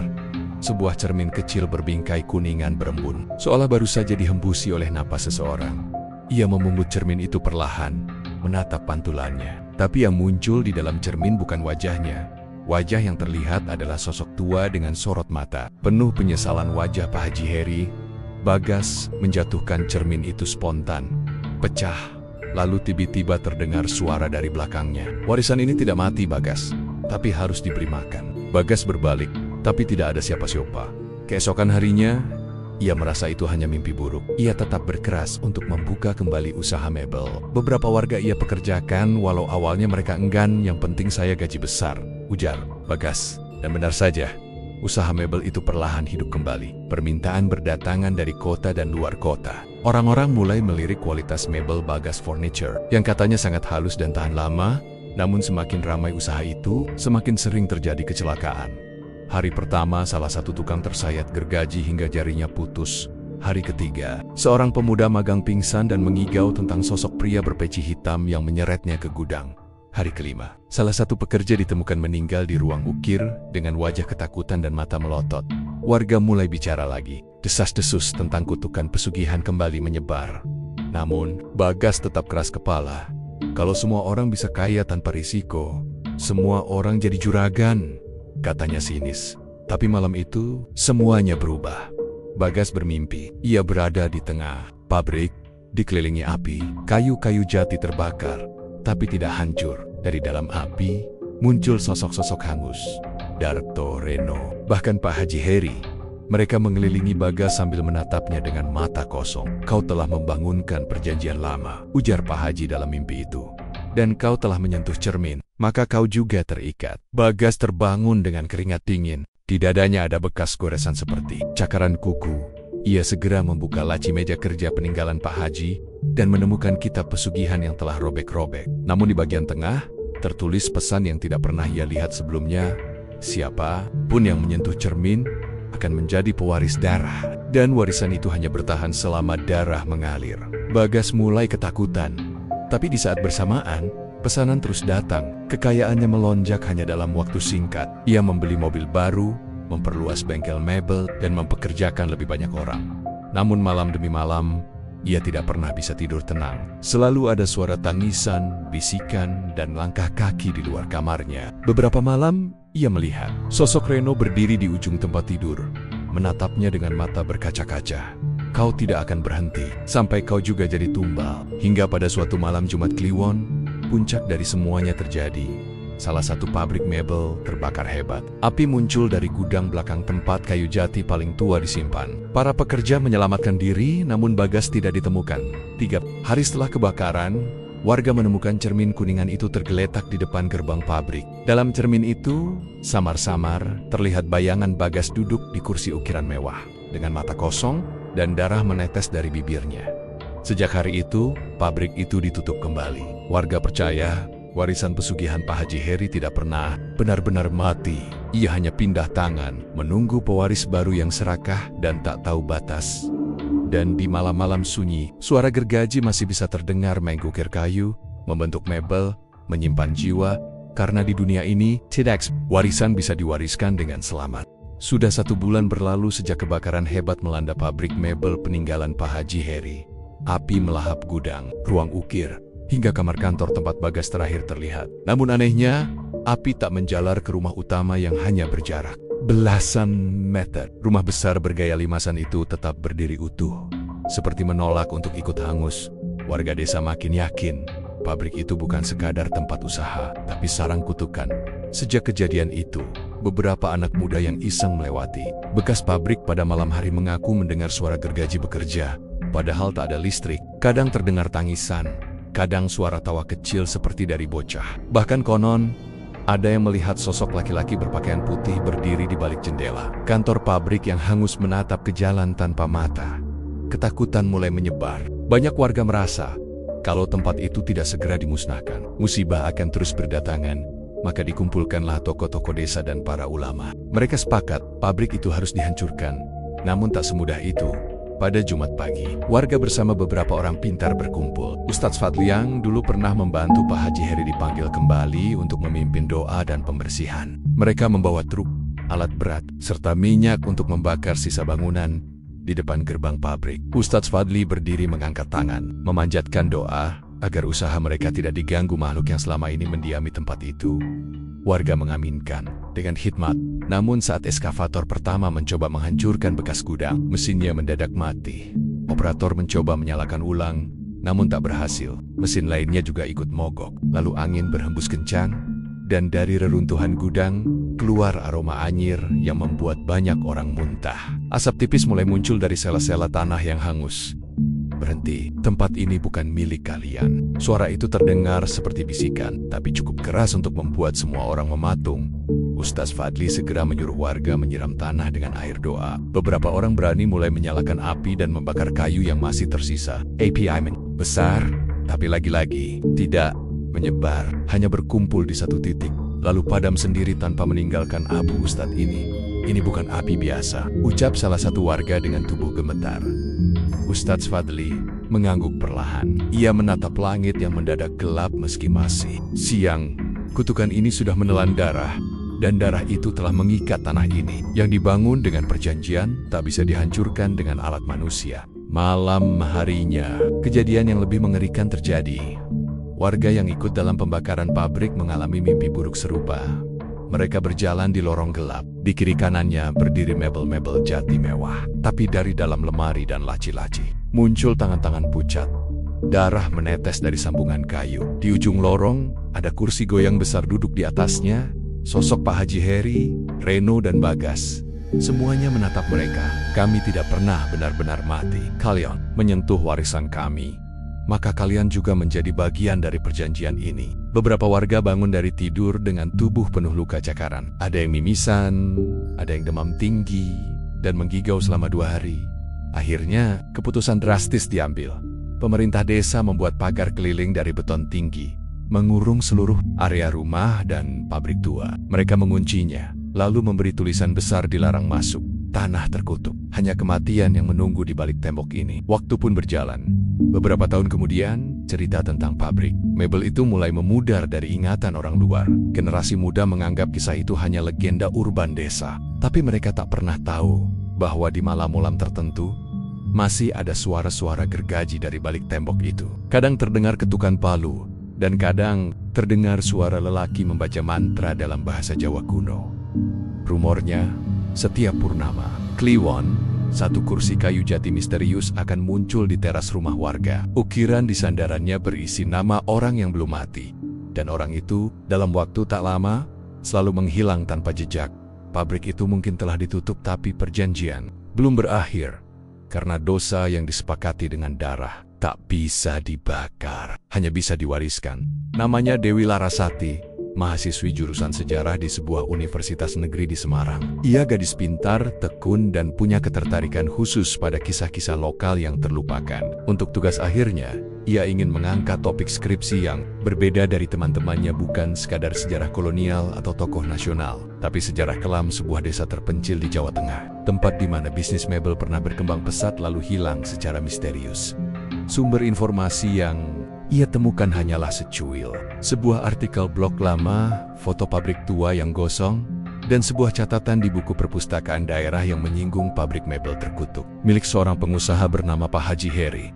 Sebuah cermin kecil berbingkai kuningan berembun, seolah baru saja dihembusi oleh napas seseorang. Ia memungut cermin itu perlahan, menatap pantulannya. Tapi yang muncul di dalam cermin bukan wajahnya. Wajah yang terlihat adalah sosok tua dengan sorot mata. Penuh penyesalan wajah Pak Haji Heri, Bagas menjatuhkan cermin itu spontan, pecah. Lalu tiba-tiba terdengar suara dari belakangnya. Warisan ini tidak mati, Bagas, tapi harus diberi makan. Bagas berbalik, tapi tidak ada siapa-siapa. Keesokan harinya, ia merasa itu hanya mimpi buruk. Ia tetap berkeras untuk membuka kembali usaha mebel. Beberapa warga ia pekerjakan, walau awalnya mereka enggan. Yang penting saya gaji besar, ujar Bagas. Dan benar saja, usaha mebel itu perlahan hidup kembali. Permintaan berdatangan dari kota dan luar kota. Orang-orang mulai melirik kualitas mebel Bagas Furniture, yang katanya sangat halus dan tahan lama. Namun semakin ramai usaha itu, semakin sering terjadi kecelakaan. Hari pertama, salah satu tukang tersayat gergaji hingga jarinya putus. Hari ketiga, seorang pemuda magang pingsan dan mengigau tentang sosok pria berpeci hitam yang menyeretnya ke gudang. Hari kelima, salah satu pekerja ditemukan meninggal di ruang ukir dengan wajah ketakutan dan mata melotot. Warga mulai bicara lagi. Desas-desus tentang kutukan pesugihan kembali menyebar. Namun, Bagas tetap keras kepala. Kalau semua orang bisa kaya tanpa risiko, semua orang jadi juragan, katanya sinis. Tapi malam itu, semuanya berubah. Bagas bermimpi, ia berada di tengah pabrik, dikelilingi api, kayu-kayu jati terbakar, tapi tidak hancur. Dari dalam api, muncul sosok-sosok hangus. Darto, Reno, bahkan Pak Haji Heri. Mereka mengelilingi Bagas sambil menatapnya dengan mata kosong. Kau telah membangunkan perjanjian lama, ujar Pak Haji dalam mimpi itu. Dan kau telah menyentuh cermin, maka kau juga terikat. Bagas terbangun dengan keringat dingin. Di dadanya ada bekas goresan seperti cakaran kuku. Ia segera membuka laci meja kerja peninggalan Pak Haji dan menemukan kitab pesugihan yang telah robek-robek. Namun di bagian tengah, tertulis pesan yang tidak pernah ia lihat sebelumnya. Siapa pun yang menyentuh cermin akan menjadi pewaris darah, dan warisan itu hanya bertahan selama darah mengalir. Bagas mulai ketakutan, tapi di saat bersamaan, Pesanan terus datang, kekayaannya melonjak hanya dalam waktu singkat. Ia membeli mobil baru, memperluas bengkel mebel, dan mempekerjakan lebih banyak orang. Namun malam demi malam, ia tidak pernah bisa tidur tenang. Selalu ada suara tangisan, bisikan, dan langkah kaki di luar kamarnya. Beberapa malam, ia melihat sosok Reno berdiri di ujung tempat tidur, menatapnya dengan mata berkaca-kaca. Kau tidak akan berhenti, sampai kau juga jadi tumbal. Hingga pada suatu malam Jumat Kliwon, puncak dari semuanya terjadi. Salah satu pabrik mebel terbakar hebat. Api muncul dari gudang belakang tempat kayu jati paling tua disimpan. Para pekerja menyelamatkan diri, namun Bagas tidak ditemukan. 3 hari setelah kebakaran, warga menemukan cermin kuningan itu tergeletak di depan gerbang pabrik. Dalam cermin itu, samar-samar terlihat bayangan Bagas duduk di kursi ukiran mewah, dengan mata kosong dan darah menetes dari bibirnya. Sejak hari itu, pabrik itu ditutup kembali. Warga percaya warisan pesugihan Pak Haji Heri tidak pernah benar-benar mati. Ia hanya pindah tangan, menunggu pewaris baru yang serakah dan tak tahu batas. Dan di malam-malam sunyi, suara gergaji masih bisa terdengar menggukir kayu, membentuk mebel, menyimpan jiwa, karena di dunia ini, tidak warisan bisa diwariskan dengan selamat. Sudah 1 bulan berlalu sejak kebakaran hebat melanda pabrik mebel peninggalan Pak Haji Heri. Api melahap gudang, ruang ukir, hingga kamar kantor tempat Bagas terakhir terlihat. Namun anehnya, api tak menjalar ke rumah utama yang hanya berjarak belasan meter. Rumah besar bergaya limasan itu tetap berdiri utuh. Seperti menolak untuk ikut hangus, warga desa makin yakin pabrik itu bukan sekadar tempat usaha, tapi sarang kutukan. Sejak kejadian itu, beberapa anak muda yang iseng melewati bekas pabrik pada malam hari mengaku mendengar suara gergaji bekerja, padahal tak ada listrik. Kadang terdengar tangisan, kadang suara tawa kecil seperti dari bocah. Bahkan konon, ada yang melihat sosok laki-laki berpakaian putih berdiri di balik jendela. Kantor pabrik yang hangus menatap ke jalan tanpa mata. Ketakutan mulai menyebar. Banyak warga merasa, kalau tempat itu tidak segera dimusnahkan, musibah akan terus berdatangan. Maka dikumpulkanlah tokoh-tokoh desa dan para ulama. Mereka sepakat, pabrik itu harus dihancurkan. Namun tak semudah itu. Pada Jumat pagi, warga bersama beberapa orang pintar berkumpul. Ustadz Fadli yang dulu pernah membantu Pak Haji Heri dipanggil kembali untuk memimpin doa dan pembersihan. Mereka membawa truk, alat berat, serta minyak untuk membakar sisa bangunan di depan gerbang pabrik. Ustadz Fadli berdiri mengangkat tangan, memanjatkan doa agar usaha mereka tidak diganggu makhluk yang selama ini mendiami tempat itu. Warga mengaminkan dengan hikmat. Namun saat eskavator pertama mencoba menghancurkan bekas gudang, mesinnya mendadak mati. Operator mencoba menyalakan ulang, namun tak berhasil. Mesin lainnya juga ikut mogok. Lalu angin berhembus kencang, dan dari reruntuhan gudang keluar aroma anyir yang membuat banyak orang muntah. Asap tipis mulai muncul dari sela-sela tanah yang hangus. Berhenti, tempat ini bukan milik kalian. Suara itu terdengar seperti bisikan, tapi cukup keras untuk membuat semua orang mematung. Ustadz Fadli segera menyuruh warga menyiram tanah dengan air doa. Beberapa orang berani mulai menyalakan api dan membakar kayu yang masih tersisa. API besar, tapi lagi-lagi tidak menyebar, hanya berkumpul di satu titik, lalu padam sendiri tanpa meninggalkan abu. Ustadz ini bukan api biasa, ucap salah satu warga dengan tubuh gemetar. Ustadz Fadli mengangguk perlahan. Ia menatap langit yang mendadak gelap meski masih siang. Kutukan ini sudah menelan darah, dan darah itu telah mengikat tanah ini. Yang dibangun dengan perjanjian tak bisa dihancurkan dengan alat manusia. Malam harinya, kejadian yang lebih mengerikan terjadi. Warga yang ikut dalam pembakaran pabrik mengalami mimpi buruk serupa. Mereka berjalan di lorong gelap. Di kiri kanannya berdiri mebel-mebel jati mewah. Tapi dari dalam lemari dan laci-laci muncul tangan-tangan pucat. Darah menetes dari sambungan kayu. Di ujung lorong ada kursi goyang besar, duduk di atasnya sosok Pak Haji Heri, Reno, dan Bagas. Semuanya menatap mereka. Kami tidak pernah benar-benar mati. Kalian menyentuh warisan kami, maka kalian juga menjadi bagian dari perjanjian ini. Beberapa warga bangun dari tidur dengan tubuh penuh luka cakaran. Ada yang mimisan, ada yang demam tinggi, dan menggigau selama 2 hari. Akhirnya, keputusan drastis diambil. Pemerintah desa membuat pagar keliling dari beton tinggi, mengurung seluruh area rumah dan pabrik tua. Mereka menguncinya, lalu memberi tulisan besar dilarang masuk. Tanah terkutuk. Hanya kematian yang menunggu di balik tembok ini. Waktu pun berjalan. Beberapa tahun kemudian, cerita tentang pabrik mebel itu mulai memudar dari ingatan orang luar. Generasi muda menganggap kisah itu hanya legenda urban desa. Tapi mereka tak pernah tahu bahwa di malam-malam tertentu, masih ada suara-suara gergaji dari balik tembok itu. Kadang terdengar ketukan palu, dan kadang terdengar suara lelaki membaca mantra dalam bahasa Jawa kuno. Rumornya, setiap purnama, Kliwon, satu kursi kayu jati misterius akan muncul di teras rumah warga. Ukiran di sandarannya berisi nama orang yang belum mati. Dan orang itu, dalam waktu tak lama, selalu menghilang tanpa jejak. Pabrik itu mungkin telah ditutup tapi perjanjian belum berakhir. Karena dosa yang disepakati dengan darah tak bisa dibakar, hanya bisa diwariskan. Namanya Dewi Larasati, mahasiswi jurusan sejarah di sebuah universitas negeri di Semarang. Ia gadis pintar, tekun, dan punya ketertarikan khusus pada kisah-kisah lokal yang terlupakan. Untuk tugas akhirnya, ia ingin mengangkat topik skripsi yang berbeda dari teman-temannya, bukan sekadar sejarah kolonial atau tokoh nasional, tapi sejarah kelam sebuah desa terpencil di Jawa Tengah, tempat di mana bisnis mebel pernah berkembang pesat lalu hilang secara misterius. Sumber informasi yang ia temukan hanyalah secuil, sebuah artikel blog lama, foto pabrik tua yang gosong, dan sebuah catatan di buku perpustakaan daerah yang menyinggung pabrik mebel terkutuk, milik seorang pengusaha bernama Pak Haji Heri.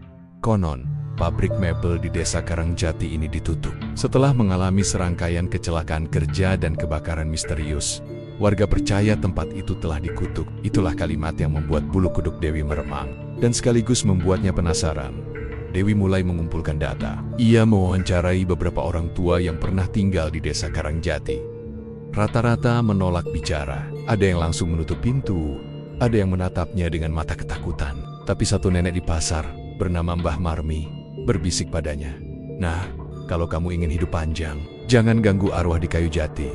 Konon, pabrik mebel di desa Karangjati ini ditutup setelah mengalami serangkaian kecelakaan kerja dan kebakaran misterius. Warga percaya tempat itu telah dikutuk. Itulah kalimat yang membuat bulu kuduk Dewi meremang, dan sekaligus membuatnya penasaran. Dewi mulai mengumpulkan data. Ia mewawancarai beberapa orang tua yang pernah tinggal di desa Karangjati. Rata-rata menolak bicara. Ada yang langsung menutup pintu, ada yang menatapnya dengan mata ketakutan. Tapi satu nenek di pasar, bernama Mbah Marmi, berbisik padanya, "Nah, kalau kamu ingin hidup panjang, jangan ganggu arwah di kayu jati."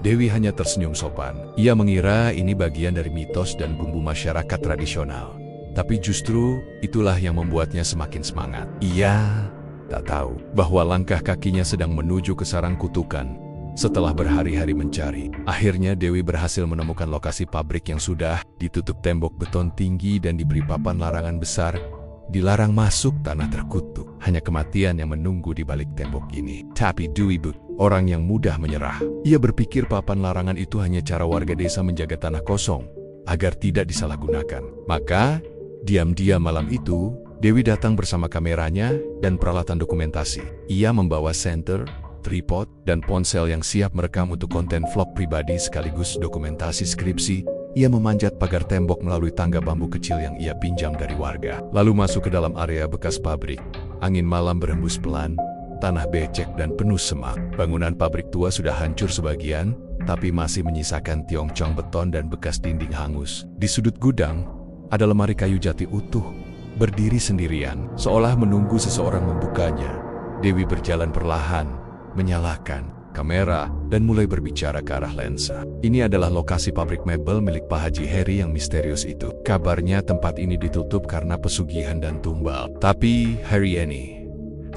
Dewi hanya tersenyum sopan. Ia mengira ini bagian dari mitos dan bumbu masyarakat tradisional. Tapi justru itulah yang membuatnya semakin semangat. Ia tak tahu bahwa langkah kakinya sedang menuju ke sarang kutukan. Setelah berhari-hari mencari, akhirnya Dewi berhasil menemukan lokasi pabrik yang sudah ditutup tembok beton tinggi dan diberi papan larangan besar. Dilarang masuk tanah terkutuk. Hanya kematian yang menunggu di balik tembok ini. Tapi Dewi orang yang mudah menyerah. Ia berpikir papan larangan itu hanya cara warga desa menjaga tanah kosong agar tidak disalahgunakan. Maka diam-diam malam itu, Dewi datang bersama kameranya dan peralatan dokumentasi. Ia membawa senter, tripod, dan ponsel yang siap merekam untuk konten vlog pribadi sekaligus dokumentasi skripsi. Ia memanjat pagar tembok melalui tangga bambu kecil yang ia pinjam dari warga, lalu masuk ke dalam area bekas pabrik. Angin malam berhembus pelan, tanah becek dan penuh semak. Bangunan pabrik tua sudah hancur sebagian, tapi masih menyisakan tiongcong beton dan bekas dinding hangus. Di sudut gudang, ada lemari kayu jati utuh, berdiri sendirian, seolah menunggu seseorang membukanya. Dewi berjalan perlahan, menyalakan kamera, dan mulai berbicara ke arah lensa. Ini adalah lokasi pabrik mebel milik Pak Haji Heri yang misterius itu. Kabarnya tempat ini ditutup karena pesugihan dan tumbal. Tapi hari ini,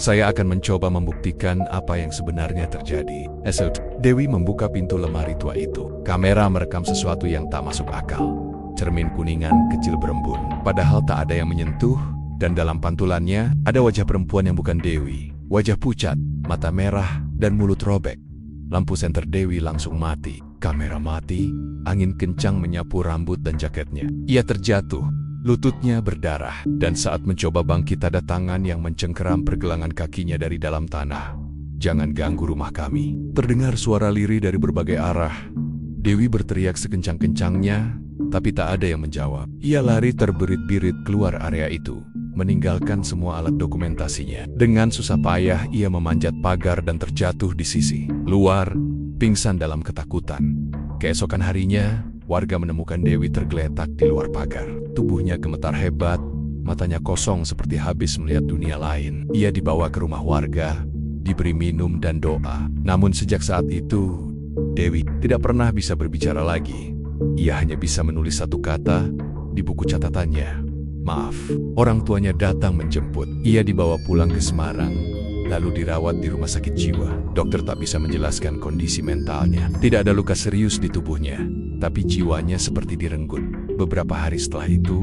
saya akan mencoba membuktikan apa yang sebenarnya terjadi. Esok, Dewi membuka pintu lemari tua itu. Kamera merekam sesuatu yang tak masuk akal. Cermin kuningan kecil berembun, padahal tak ada yang menyentuh, dan dalam pantulannya ada wajah perempuan yang bukan Dewi. Wajah pucat, mata merah, dan mulut robek. Lampu senter Dewi langsung mati. Kamera mati, angin kencang menyapu rambut dan jaketnya. Ia terjatuh, lututnya berdarah, dan saat mencoba bangkit ada tangan yang mencengkeram pergelangan kakinya dari dalam tanah. "Jangan ganggu rumah kami." Terdengar suara lirih dari berbagai arah. Dewi berteriak sekencang-kencangnya, tapi tak ada yang menjawab. Ia lari terberit-birit keluar area itu, meninggalkan semua alat dokumentasinya. Dengan susah payah, ia memanjat pagar dan terjatuh di sisi luar, pingsan dalam ketakutan. Keesokan harinya, warga menemukan Dewi tergeletak di luar pagar. Tubuhnya gemetar hebat, matanya kosong seperti habis melihat dunia lain. Ia dibawa ke rumah warga, diberi minum dan doa. Namun sejak saat itu, Dewi tidak pernah bisa berbicara lagi. Ia hanya bisa menulis satu kata di buku catatannya, "Maaf." Orang tuanya datang menjemput. Ia dibawa pulang ke Semarang, lalu dirawat di rumah sakit jiwa. Dokter tak bisa menjelaskan kondisi mentalnya. Tidak ada luka serius di tubuhnya, tapi jiwanya seperti direnggut. Beberapa hari setelah itu,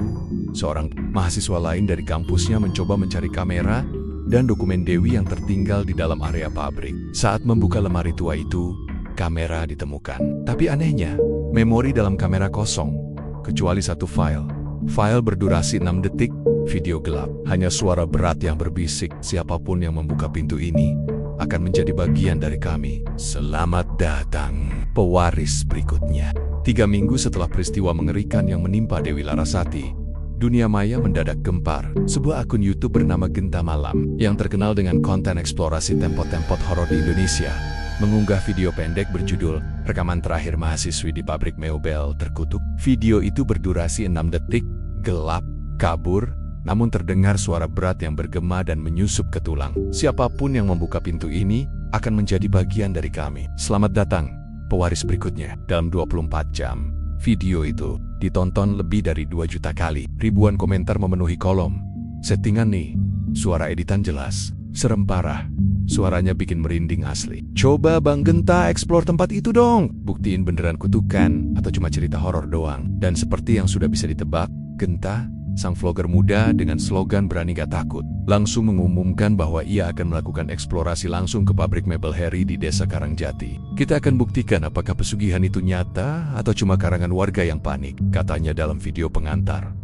seorang mahasiswa lain dari kampusnya mencoba mencari kamera dan dokumen Dewi yang tertinggal di dalam area pabrik. Saat membuka lemari tua itu, kamera ditemukan. Tapi anehnya, memori dalam kamera kosong, kecuali satu file. File berdurasi 6 detik, video gelap. Hanya suara berat yang berbisik, siapapun yang membuka pintu ini akan menjadi bagian dari kami. Selamat datang, pewaris berikutnya. 3 minggu setelah peristiwa mengerikan yang menimpa Dewi Larasati, dunia maya mendadak gempar. Sebuah akun YouTube bernama Genta Malam, yang terkenal dengan konten eksplorasi tempat-tempat horor di Indonesia, mengunggah video pendek berjudul "Rekaman Terakhir Mahasiswi di Pabrik Meubel Terkutuk". Video itu berdurasi 6 detik, gelap, kabur, namun terdengar suara berat yang bergema dan menyusup ke tulang. Siapapun yang membuka pintu ini akan menjadi bagian dari kami. Selamat datang, pewaris berikutnya. Dalam 24 jam, video itu ditonton lebih dari 2 juta kali. Ribuan komentar memenuhi kolom. Settingan nih, suara editan jelas, serem parah. Suaranya bikin merinding asli. Coba Bang Genta eksplor tempat itu dong. Buktiin beneran kutukan atau cuma cerita horor doang. Dan seperti yang sudah bisa ditebak, Genta, sang vlogger muda dengan slogan "Berani Gak Takut", langsung mengumumkan bahwa ia akan melakukan eksplorasi langsung ke pabrik mebel Heri di Desa Karangjati. Kita akan buktikan apakah pesugihan itu nyata atau cuma karangan warga yang panik, katanya dalam video pengantar.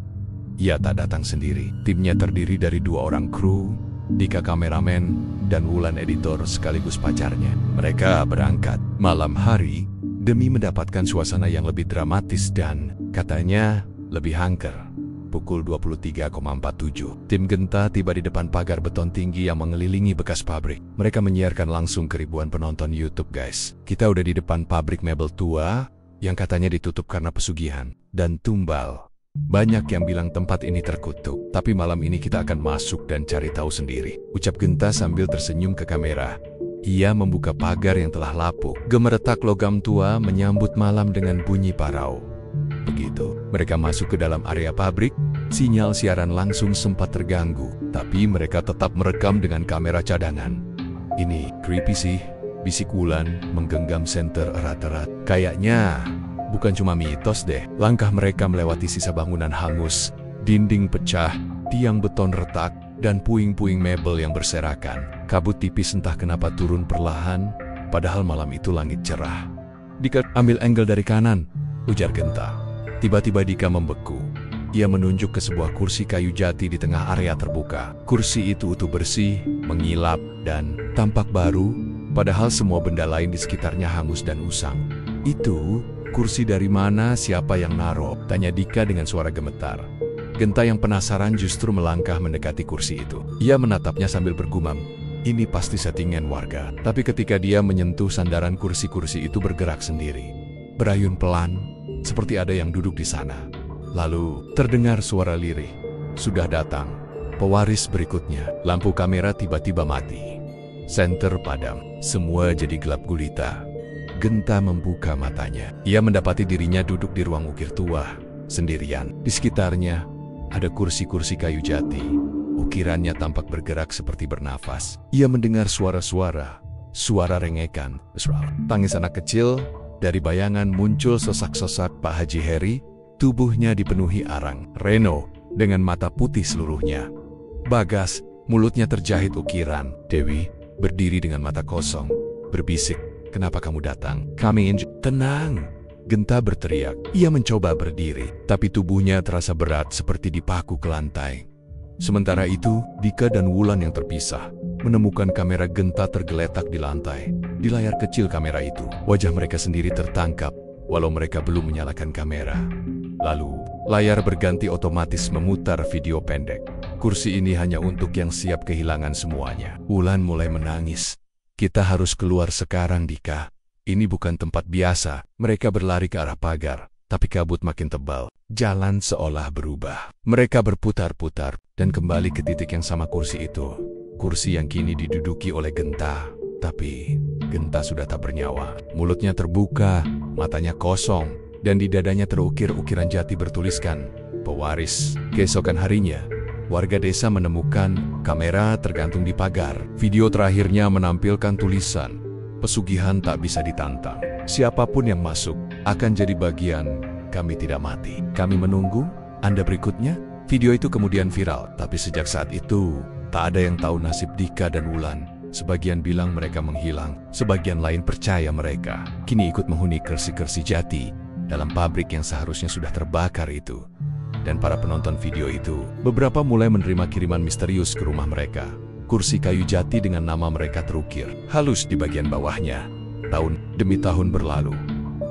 Ia tak datang sendiri. Timnya terdiri dari 2 orang kru, Dika kameramen, dan Wulan editor sekaligus pacarnya. Mereka berangkat malam hari demi mendapatkan suasana yang lebih dramatis dan, katanya, lebih angker. Pukul 23.47, tim Genta tiba di depan pagar beton tinggi yang mengelilingi bekas pabrik. Mereka menyiarkan langsung ke ribuan penonton YouTube, guys. Kita udah di depan pabrik mebel tua yang katanya ditutup karena pesugihan dan tumbal. Banyak yang bilang tempat ini terkutuk, tapi malam ini kita akan masuk dan cari tahu sendiri, ucap Genta sambil tersenyum ke kamera. Ia membuka pagar yang telah lapuk. Gemeretak logam tua menyambut malam dengan bunyi parau. Begitu mereka masuk ke dalam area pabrik, sinyal siaran langsung sempat terganggu, tapi mereka tetap merekam dengan kamera cadangan. Ini creepy sih, bisik Wulan menggenggam senter erat-erat. Kayaknya bukan cuma mitos deh. Langkah mereka melewati sisa bangunan hangus, dinding pecah, tiang beton retak, dan puing-puing mebel yang berserakan. Kabut tipis entah kenapa turun perlahan, padahal malam itu langit cerah. Dika, ambil angle dari kanan, ujar Genta. Tiba-tiba Dika membeku. Ia menunjuk ke sebuah kursi kayu jati di tengah area terbuka. Kursi itu utuh bersih, mengilap, dan tampak baru, padahal semua benda lain di sekitarnya hangus dan usang. Itu kursi dari mana, siapa yang naruh? Tanya Dika dengan suara gemetar. Genta yang penasaran justru melangkah mendekati kursi itu. Ia menatapnya sambil bergumam, ini pasti settingan warga. Tapi ketika dia menyentuh sandaran kursi-kursi itu bergerak sendiri. Berayun pelan, seperti ada yang duduk di sana. Lalu terdengar suara lirih. Sudah datang pewaris berikutnya. Lampu kamera tiba-tiba mati. Senter padam. Semua jadi gelap gulita. Genta membuka matanya. Ia mendapati dirinya duduk di ruang ukir tua, sendirian. Di sekitarnya ada kursi-kursi kayu jati. Ukirannya tampak bergerak seperti bernafas. Ia mendengar suara-suara, suara rengekan. Tangis anak kecil. Dari bayangan muncul sesak-sesak Pak Haji Heri. Tubuhnya dipenuhi arang. Reno dengan mata putih seluruhnya. Bagas, mulutnya terjahit ukiran. Dewi berdiri dengan mata kosong, berbisik, kenapa kamu datang? Kami tenang. Genta berteriak. Ia mencoba berdiri, tapi tubuhnya terasa berat seperti dipaku ke lantai. Sementara itu, Dika dan Wulan yang terpisah menemukan kamera Genta tergeletak di lantai. Di layar kecil kamera itu, wajah mereka sendiri tertangkap, walau mereka belum menyalakan kamera. Lalu, layar berganti otomatis memutar video pendek. Kursi ini hanya untuk yang siap kehilangan semuanya. Wulan mulai menangis. Kita harus keluar sekarang, Dika. Ini bukan tempat biasa. Mereka berlari ke arah pagar, tapi kabut makin tebal. Jalan seolah berubah. Mereka berputar-putar dan kembali ke titik yang sama kursi itu. Kursi yang kini diduduki oleh Genta. Tapi Genta sudah tak bernyawa. Mulutnya terbuka, matanya kosong, dan di dadanya terukir ukiran jati bertuliskan, pewaris. Keesokan harinya, warga desa menemukan kamera tergantung di pagar. Video terakhirnya menampilkan tulisan, pesugihan tak bisa ditantang. Siapapun yang masuk akan jadi bagian kami tidak mati. Kami menunggu, Anda berikutnya? Video itu kemudian viral, tapi sejak saat itu, tak ada yang tahu nasib Dika dan Wulan. Sebagian bilang mereka menghilang, sebagian lain percaya mereka kini ikut menghuni kursi-kursi jati dalam pabrik yang seharusnya sudah terbakar itu. Dan para penonton video itu, beberapa mulai menerima kiriman misterius ke rumah mereka. Kursi kayu jati dengan nama mereka terukir halus di bagian bawahnya. Tahun demi tahun berlalu.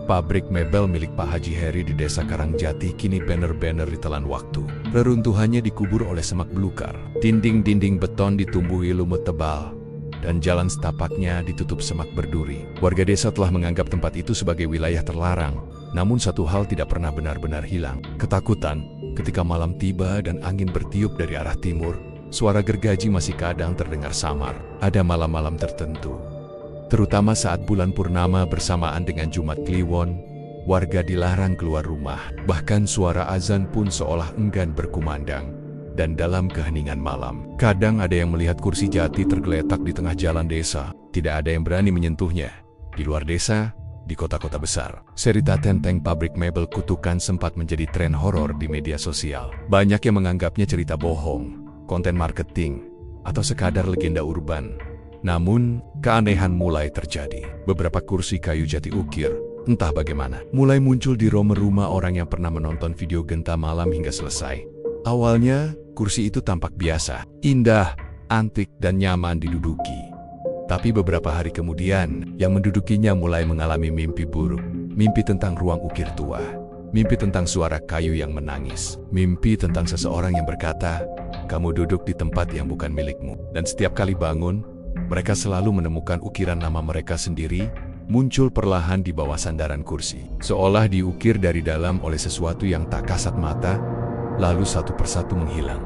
Pabrik mebel milik Pak Haji Heri di Desa Karangjati kini banner-banner ditelan waktu. Reruntuhannya dikubur oleh semak belukar. Dinding-dinding beton ditumbuhi lumut tebal. Dan jalan setapaknya ditutup semak berduri. Warga desa telah menganggap tempat itu sebagai wilayah terlarang. Namun satu hal tidak pernah benar-benar hilang. Ketakutan ketika malam tiba dan angin bertiup dari arah timur. Suara gergaji masih kadang terdengar samar. Ada malam-malam tertentu, terutama saat bulan purnama bersamaan dengan Jumat Kliwon, warga dilarang keluar rumah. Bahkan suara azan pun seolah enggan berkumandang. Dan dalam keheningan malam, kadang ada yang melihat kursi jati tergeletak di tengah jalan desa. Tidak ada yang berani menyentuhnya. Di luar desa, di kota-kota besar, cerita tentang pabrik mebel kutukan sempat menjadi tren horor di media sosial. Banyak yang menganggapnya cerita bohong, konten marketing, atau sekadar legenda urban. Namun, keanehan mulai terjadi. Beberapa kursi kayu jati ukir, entah bagaimana, mulai muncul di rumah orang yang pernah menonton video Genta Malam hingga selesai. Awalnya, kursi itu tampak biasa, indah, antik, dan nyaman diduduki. Tapi beberapa hari kemudian, yang mendudukinya mulai mengalami mimpi buruk. Mimpi tentang ruang ukir tua. Mimpi tentang suara kayu yang menangis. Mimpi tentang seseorang yang berkata, "Kamu duduk di tempat yang bukan milikmu." Dan setiap kali bangun, mereka selalu menemukan ukiran nama mereka sendiri muncul perlahan di bawah sandaran kursi. Seolah diukir dari dalam oleh sesuatu yang tak kasat mata, lalu satu persatu menghilang.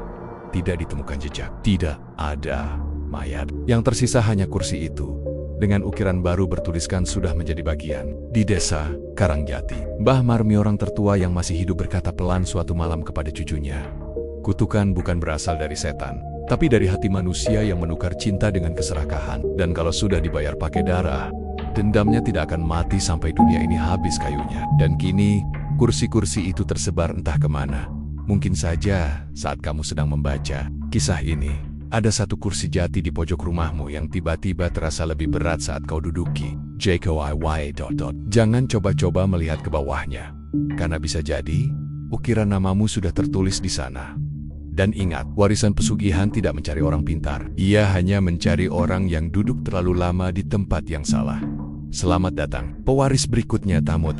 Tidak ditemukan jejak. Tidak ada mayat. Yang tersisa hanya kursi itu. Dengan ukiran baru bertuliskan sudah menjadi bagian. Di Desa Karangjati, Mbah Marmi orang tertua yang masih hidup berkata pelan suatu malam kepada cucunya, "Kutukan bukan berasal dari setan, tapi dari hati manusia yang menukar cinta dengan keserakahan. Dan kalau sudah dibayar pakai darah, dendamnya tidak akan mati sampai dunia ini habis kayunya." Dan kini, kursi-kursi itu tersebar entah kemana. Mungkin saja saat kamu sedang membaca kisah ini, ada satu kursi jati di pojok rumahmu yang tiba-tiba terasa lebih berat saat kau duduki. JKYY. Jangan coba-coba melihat ke bawahnya, karena bisa jadi ukiran namamu sudah tertulis di sana. Dan ingat, warisan pesugihan tidak mencari orang pintar. Ia hanya mencari orang yang duduk terlalu lama di tempat yang salah. Selamat datang, pewaris berikutnya Tamut.